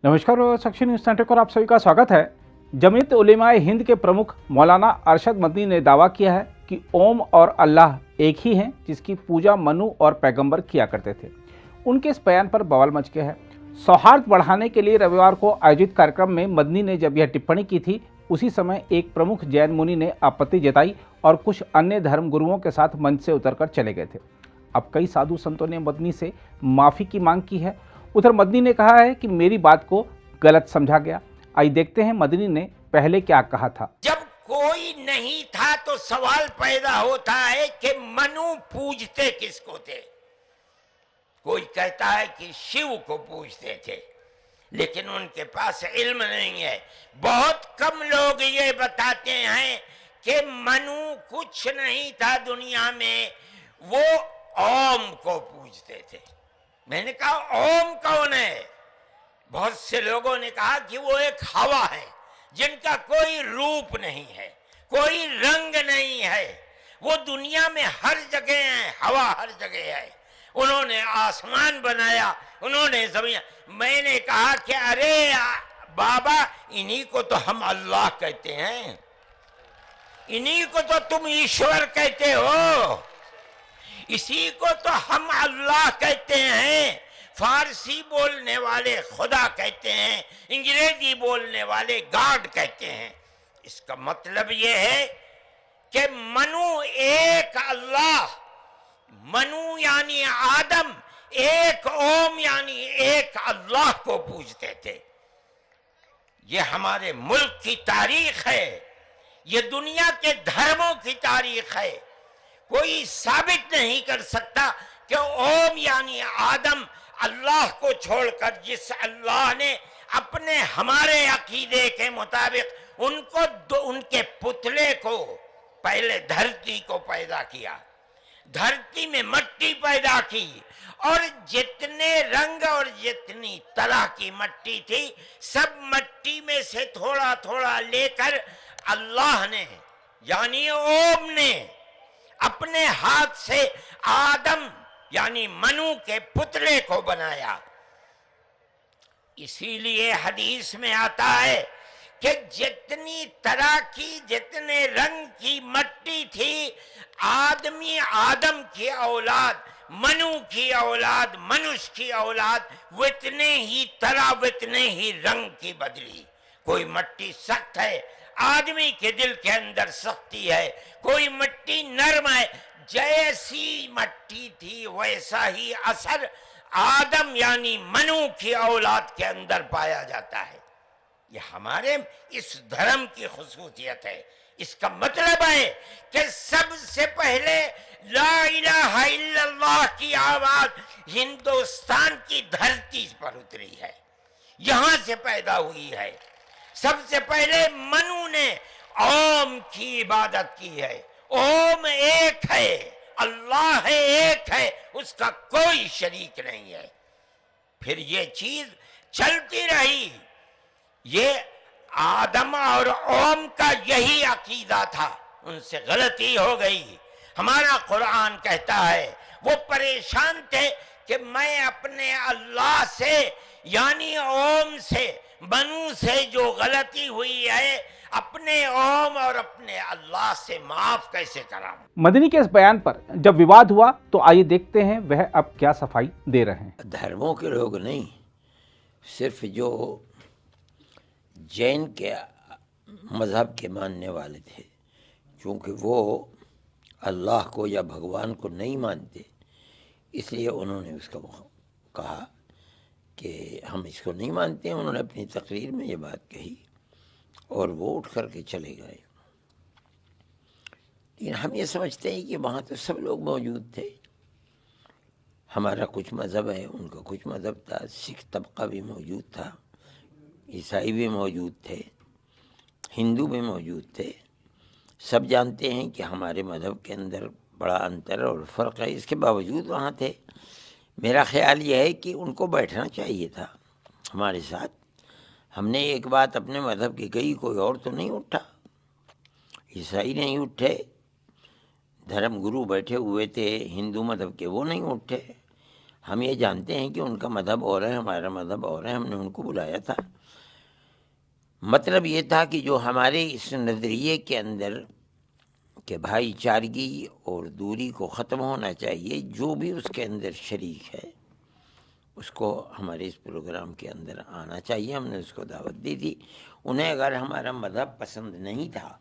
नमस्कार section news centre पर आप सभी का स्वागत है। जमीयत उलेमाए हिंद के प्रमुख मौलाना अरशद मदनी ने दावा किया है कि ओम और अल्लाह एक ही हैं, जिसकी पूजा मनु और पैगंबर किया करते थे। उनके इस बयान पर बवाल मच गया है। सौहार्द बढ़ाने के लिए रविवार को आयोजित कार्यक्रम में मदनी ने जब यह टिप्पणी की थी, उसी समय एक प्रमुख जैन मुनि ने आपत्ति जताई और कुछ अन्य धर्म गुरुओं के साथ मंच से उतरकर चले गए थे। अब कई साधु संतों ने मदनी से माफी की मांग की है। उधर मदनी ने कहा है कि मेरी बात को गलत समझा गया। आइए देखते हैं मदनी ने पहले क्या कहा था। जब कोई नहीं था तो सवाल पैदा होता है कि मनु पूजते किसको थे। कोई कहता है कि शिव को पूजते थे, लेकिन उनके पास इल्म नहीं है। बहुत कम लोग ये बताते हैं कि मनु कुछ नहीं था दुनिया में, वो ओम को पूजते थे। मैंने कहा ओम कौन है? बहुत से लोगों ने कहा कि वो एक हवा है जिनका कोई रूप नहीं है, कोई रंग नहीं है, वो दुनिया में हर जगह है, हवा हर जगह है। उन्होंने आसमान बनाया, उन्होंने जमीन। मैंने कहा कि अरे बाबा, इन्हीं को तो हम अल्लाह कहते हैं, इन्हीं को तो तुम ईश्वर कहते हो, इसी को तो हम अल्लाह कहते हैं। फारसी बोलने वाले खुदा कहते हैं, अंग्रेजी बोलने वाले गॉड कहते हैं। इसका मतलब यह है कि मनु एक अल्लाह, मनु यानी आदम, एक ओम यानी एक अल्लाह को पूजते थे। ये हमारे मुल्क की तारीख है, ये दुनिया के धर्मों की तारीख है। कोई साबित नहीं कर सकता कि ओम यानी आदम अल्लाह को छोड़कर जिस अल्लाह ने अपने हमारे अकीदे के मुताबिक उनके पुतले को, पहले धरती को पैदा किया, धरती में मिट्टी पैदा की, और जितने रंग और जितनी तरह की मिट्टी थी, सब मिट्टी में से थोड़ा थोड़ा लेकर अल्लाह ने यानी ओम ने अपने हाथ से आदम यानी मनु के पुतले को बनाया। इसीलिए हदीस में आता है कि जितनी तरह की, जितने रंग की मिट्टी थी, आदमी आदम की औलाद, मनु की औलाद, मनुष्य की औलाद, वितने ही तरह, वितने ही रंग की बदली। कोई मिट्टी सख्त है, आदमी के दिल के अंदर सख्ती है, कोई मिट्टी नरम है। जैसी मिट्टी थी वैसा ही असर आदम यानी मनु की औलाद के अंदर पाया जाता है। ये हमारे इस धर्म की खुसूसियत है। इसका मतलब है कि सबसे पहले ला इलाहा इल्लल्लाह की आवाज हिंदुस्तान की धरती पर उतरी है, यहां से पैदा हुई है। सबसे पहले मनु ने ओम की इबादत की है। ओम एक है, अल्लाह है, एक है, उसका कोई शरीक नहीं है। फिर ये चीज चलती रही। ये आदम और ओम का यही अकीदा था, उनसे गलती हो गई। हमारा कुरान कहता है वो परेशान थे कि मैं अपने अल्लाह से यानी ओम से, मनु से जो गलती हुई है, अपने ओम और अपने अल्लाह से माफ कैसे कराऊं। मदनी के इस बयान पर जब विवाद हुआ तो आइए देखते हैं वह अब क्या सफाई दे रहे हैं। धर्मों के लोग नहीं, सिर्फ जो जैन के मज़हब के मानने वाले थे, क्योंकि वो अल्लाह को या भगवान को नहीं मानते, इसलिए उन्होंने उसका कहा कि हम इसको नहीं मानते हैं। उन्होंने अपनी तकरीर में ये बात कही और वो उठ कर के चले गए। लेकिन हम ये समझते हैं कि वहाँ तो सब लोग मौजूद थे। हमारा कुछ मज़हब है, उनका कुछ मज़हब था, सिख तबका भी मौजूद था, ईसाई भी मौजूद थे, हिंदू भी मौजूद थे। सब जानते हैं कि हमारे मज़हब के अंदर बड़ा अंतर और फ़र्क है, इसके बावजूद वहाँ थे। मेरा ख़्याल यह है कि उनको बैठना चाहिए था हमारे साथ। हमने एक बात अपने मज़हब की कही, कोई और तो नहीं उठा, ईसाई नहीं उठे, धर्म गुरु बैठे हुए थे हिंदू मज़हब के, वो नहीं उठे। हम ये जानते हैं कि उनका मज़हब और है, हमारा मज़हब और है। हमने उनको बुलाया था, मतलब ये था कि जो हमारे इस नज़रिए के अंदर कि भाईचारगी और दूरी को ख़त्म होना चाहिए, जो भी उसके अंदर शरीक है उसको हमारे इस प्रोग्राम के अंदर आना चाहिए। हमने उसको दावत दी थी। उन्हें अगर हमारा मज़हब पसंद नहीं था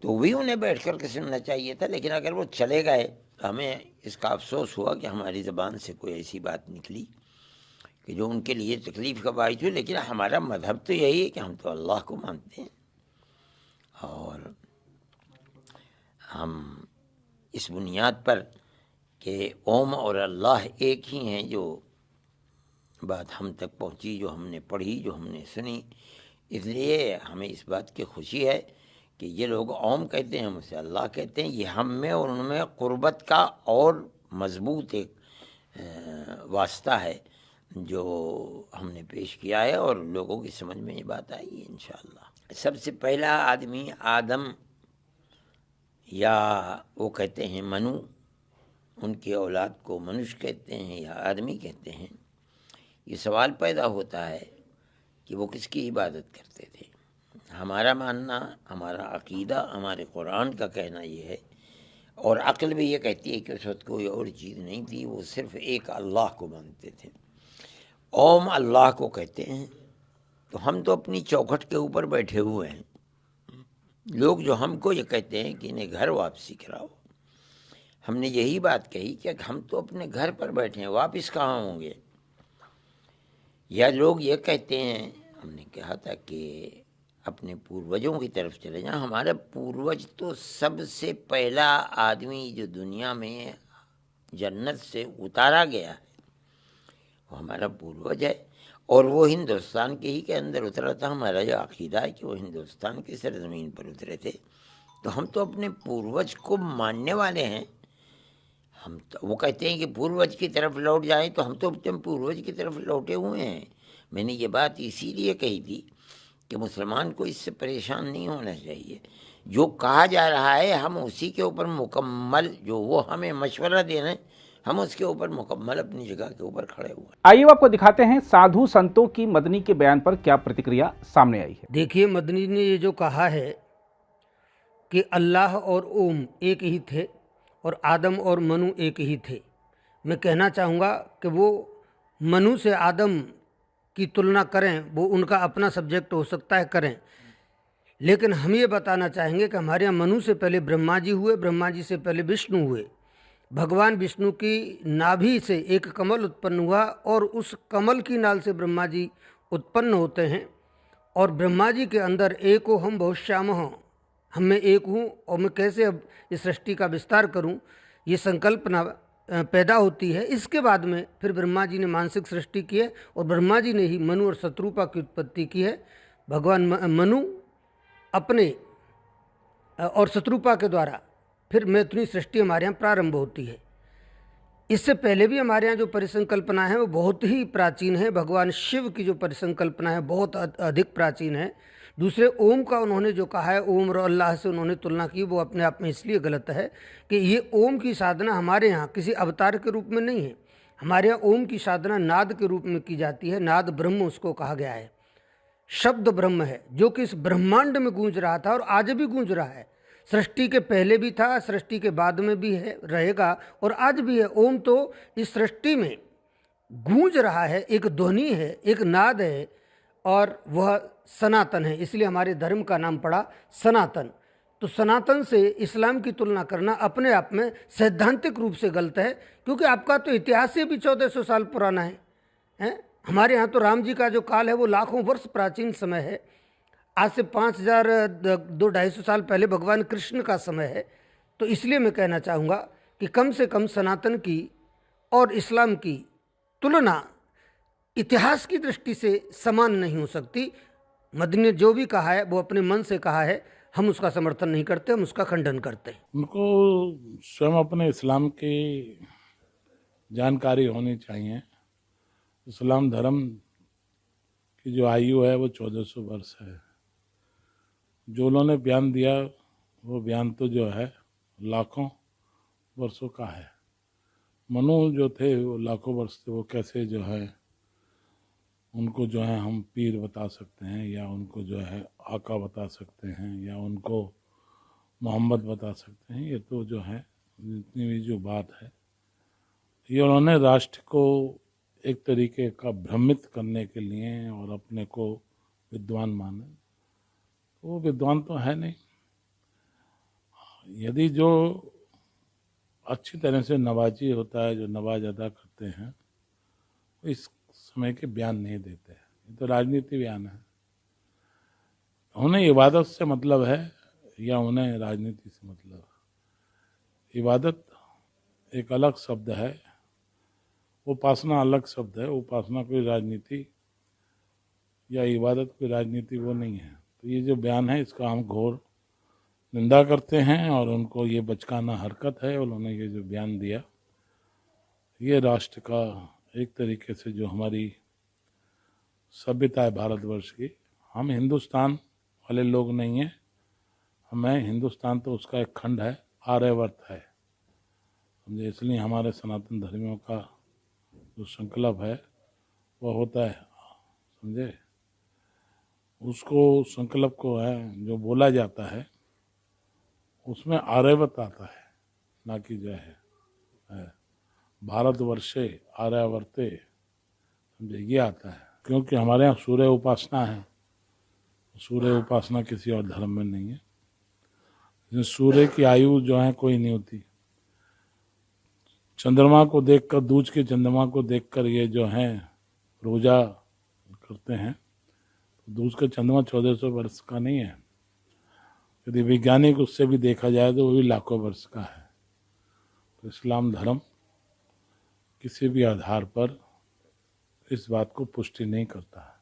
तो भी उन्हें बैठ कर के सुनना चाहिए था, लेकिन अगर वो चले गए तो हमें इसका अफसोस हुआ कि हमारी ज़बान से कोई ऐसी बात निकली कि जो उनके लिए तकलीफ़ का बाइस हुई। लेकिन हमारा मज़हब तो यही है कि हम तो अल्लाह को मानते हैं और हम इस बुनियाद पर कि ओम और अल्लाह एक ही हैं, जो बात हम तक पहुंची, जो हमने पढ़ी, जो हमने सुनी, इसलिए हमें इस बात की खुशी है कि ये लोग ओम कहते हैं, हम उसे अल्लाह कहते हैं। ये हम में और उनमें क़ुर्बत का और मज़बूत एक वास्ता है जो हमने पेश किया है और लोगों की समझ में ये बात आई है इंशाअल्लाह। सबसे पहला आदमी आदम, या वो कहते हैं मनु, उनकी औलाद को मनुष्य कहते हैं या आदमी कहते हैं। ये सवाल पैदा होता है कि वो किसकी इबादत करते थे। हमारा मानना, हमारा अकीदा, हमारे कुरान का कहना ये है और अक्ल भी ये कहती है कि उस वक्त कोई और चीज़ नहीं थी, वो सिर्फ़ एक अल्लाह को मानते थे। ओम अल्लाह को कहते हैं। तो हम तो अपनी चौखट के ऊपर बैठे हुए हैं। लोग जो हमको ये कहते हैं कि इन्हें घर वापसी कराओ, हमने यही बात कही कि हम तो अपने घर पर बैठे हैं, वापस कहाँ होंगे। या लोग ये कहते हैं, हमने कहा था कि अपने पूर्वजों की तरफ चले जाएं। हमारा पूर्वज तो सबसे पहला आदमी जो दुनिया में जन्नत से उतारा गया है वो हमारा पूर्वज है और वो हिंदुस्तान के ही के अंदर उतरा था। हमारा जो अक़ीदा है कि वो हिंदुस्तान की सरज़मीन पर उतरे थे। तो हम तो अपने पूर्वज को मानने वाले हैं। हम तो, वो कहते हैं कि पूर्वज की तरफ लौट जाएं, तो हम तो अपने पूर्वज की तरफ लौटे हुए हैं। मैंने ये बात इसीलिए कही थी कि मुसलमान को इससे परेशान नहीं होना चाहिए। जो कहा जा रहा है हम उसी के ऊपर मुकम्मल, जो वो हमें मशवरा दे रहे हैं, हम उसके ऊपर मुकम्मल अपनी जगह के ऊपर खड़े हुए हैं। आइए आपको दिखाते हैं साधु संतों की मदनी के बयान पर क्या प्रतिक्रिया सामने आई है। देखिए, मदनी ने ये जो कहा है कि अल्लाह और ओम एक ही थे और आदम और मनु एक ही थे, मैं कहना चाहूँगा कि वो मनु से आदम की तुलना करें, वो उनका अपना सब्जेक्ट हो सकता है, करें, लेकिन हम ये बताना चाहेंगे कि हमारे यहाँ मनु से पहले ब्रह्मा जी हुए, ब्रह्मा जी से पहले विष्णु हुए। भगवान विष्णु की नाभि से एक कमल उत्पन्न हुआ और उस कमल की नाल से ब्रह्मा जी उत्पन्न होते हैं। और ब्रह्मा जी के अंदर एको हम बहुश्यामः, हम में एक हूँ और मैं कैसे अब इस सृष्टि का विस्तार करूँ, ये संकल्पना पैदा होती है। इसके बाद में फिर ब्रह्मा जी ने मानसिक सृष्टि की है और ब्रह्मा जी ने ही मनु और शत्रुपा की उत्पत्ति की है। भगवान मनु अपने और शत्रुपा के द्वारा फिर मैथुनी सृष्टि हमारे यहाँ प्रारंभ होती है। इससे पहले भी हमारे यहाँ जो परिसंकल्पना है वो बहुत ही प्राचीन है। भगवान शिव की जो परिसंकल्पना है बहुत अधिक प्राचीन है। दूसरे ओम का उन्होंने जो कहा है, ओम और अल्लाह से उन्होंने तुलना की, वो अपने आप में इसलिए गलत है कि ये ओम की साधना हमारे यहाँ किसी अवतार के रूप में नहीं है। हमारे यहाँ ओम की साधना नाद के रूप में की जाती है। नाद ब्रह्म उसको कहा गया है, शब्द ब्रह्म है जो कि इस ब्रह्मांड में गूंज रहा था और आज भी गूंज रहा है। सृष्टि के पहले भी था, सृष्टि के बाद में भी है, रहेगा और आज भी है। ओम तो इस सृष्टि में गूंज रहा है, एक ध्वनि है, एक नाद है और वह सनातन है। इसलिए हमारे धर्म का नाम पड़ा सनातन। तो सनातन से इस्लाम की तुलना करना अपने आप में सैद्धांतिक रूप से गलत है, क्योंकि आपका तो इतिहास से भी 1400 साल पुराना है। हमारे यहाँ तो राम जी का जो काल है वो लाखों वर्ष प्राचीन समय है। आज से 5200-250 साल पहले भगवान कृष्ण का समय है। तो इसलिए मैं कहना चाहूँगा कि कम से कम सनातन की और इस्लाम की तुलना इतिहास की दृष्टि से समान नहीं हो सकती। मदनी ने जो भी कहा है वो अपने मन से कहा है, हम उसका समर्थन नहीं करते, हम उसका खंडन करते हैं। उनको स्वयं अपने इस्लाम की जानकारी होनी चाहिए। इस्लाम धर्म की जो आयु है वो 1400 वर्ष है। जो उन्होंने बयान दिया वो बयान तो जो है लाखों वर्षों का है। मनु जो थे वो लाखों वर्ष थे, वो कैसे जो है उनको जो है हम पीर बता सकते हैं, या उनको जो है आका बता सकते हैं, या उनको मोहम्मद बता सकते हैं। ये तो जो है जितनी भी जो बात है, ये उन्होंने राष्ट्र को एक तरीके का भ्रमित करने के लिए और अपने को विद्वान माने। तो वो विद्वान तो है नहीं। यदि जो अच्छी तरह से नवाजी होता है, जो नवाज अदा करते हैं, वो इस समय के बयान नहीं देते हैं। ये तो राजनीति बयान है। उन्हें इबादत से मतलब है या उन्हें राजनीति से मतलब है? इबादत एक अलग शब्द है, उपासना अलग शब्द है। उपासना कोई राजनीति या इबादत कोई राजनीति वो नहीं है। तो ये जो बयान है इसका हम घोर निंदा करते हैं और उनको ये बचकाना हरकत है। उन्होंने ये जो बयान दिया, ये राष्ट्र का एक तरीके से जो हमारी सभ्यता है भारतवर्ष की, हम हिंदुस्तान वाले लोग नहीं हैं। हमें हिंदुस्तान तो उसका एक खंड है, आर्यवर्त है, समझे। इसलिए हमारे सनातन धर्मियों का जो संकल्प है वो होता है, समझे। उसको संकल्प को है जो बोला जाता है उसमें आर्यवर्त आता है, ना कि जो है भारतवर्षे आर्यावर्ते, समझे, ये आता है। क्योंकि हमारे यहाँ सूर्य उपासना है। सूर्य उपासना किसी और धर्म में नहीं है। सूर्य की आयु जो है कोई नहीं होती। चंद्रमा को देखकर, दूज के चंद्रमा को देखकर ये जो है रोजा करते हैं। तो दूज का चंद्रमा 1400 वर्ष का नहीं है। यदि वैज्ञानिक उससे भी देखा जाए तो वो भी लाखों वर्ष का है। तो इस्लाम धर्म किसी भी आधार पर इस बात को पुष्टि नहीं करता है।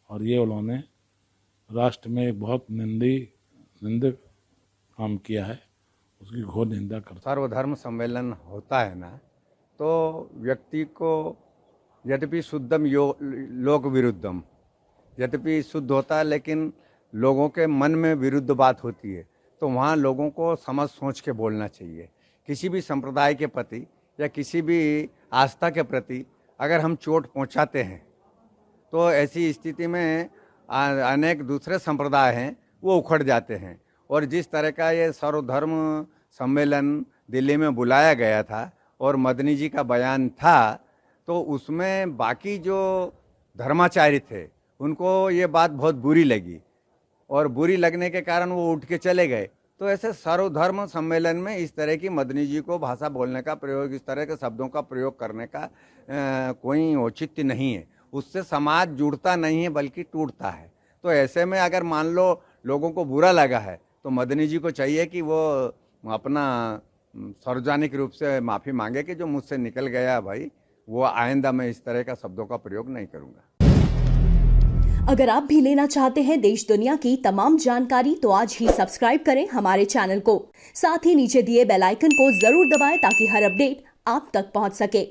और ये उन्होंने राष्ट्र में एक बहुत निंदक काम किया है, उसकी घोर निंदा करता है। सर्वधर्म सम्मेलन होता है ना, तो व्यक्ति को यद्यपि शुद्धम लोक विरुद्धम, यद्यपि शुद्ध होता है लेकिन लोगों के मन में विरुद्ध बात होती है। तो वहाँ लोगों को समझ सोच के बोलना चाहिए। किसी भी संप्रदाय के प्रति या किसी भी आस्था के प्रति अगर हम चोट पहुँचाते हैं तो ऐसी स्थिति में अनेक दूसरे संप्रदाय हैं वो उखड़ जाते हैं। और जिस तरह का ये सर्वधर्म सम्मेलन दिल्ली में बुलाया गया था और मदनी जी का बयान था, तो उसमें बाकी जो धर्माचार्य थे उनको ये बात बहुत बुरी लगी और बुरी लगने के कारण वो उठ के चले गए। तो ऐसे सर्वधर्म सम्मेलन में इस तरह की मदनी जी को भाषा बोलने का प्रयोग, इस तरह के शब्दों का प्रयोग करने का कोई औचित्य नहीं है। उससे समाज जुड़ता नहीं है बल्कि टूटता है। तो ऐसे में अगर मान लो लोगों को बुरा लगा है तो मदनी जी को चाहिए कि वो अपना सार्वजनिक रूप से माफ़ी मांगे कि जो मुझसे निकल गया भाई, वो आइंदा मैं इस तरह का शब्दों का प्रयोग नहीं करूँगा। अगर आप भी लेना चाहते हैं देश दुनिया की तमाम जानकारी तो आज ही सब्सक्राइब करें हमारे चैनल को। साथ ही नीचे दिए बेल आइकन को जरूर दबाएं ताकि हर अपडेट आप तक पहुंच सके।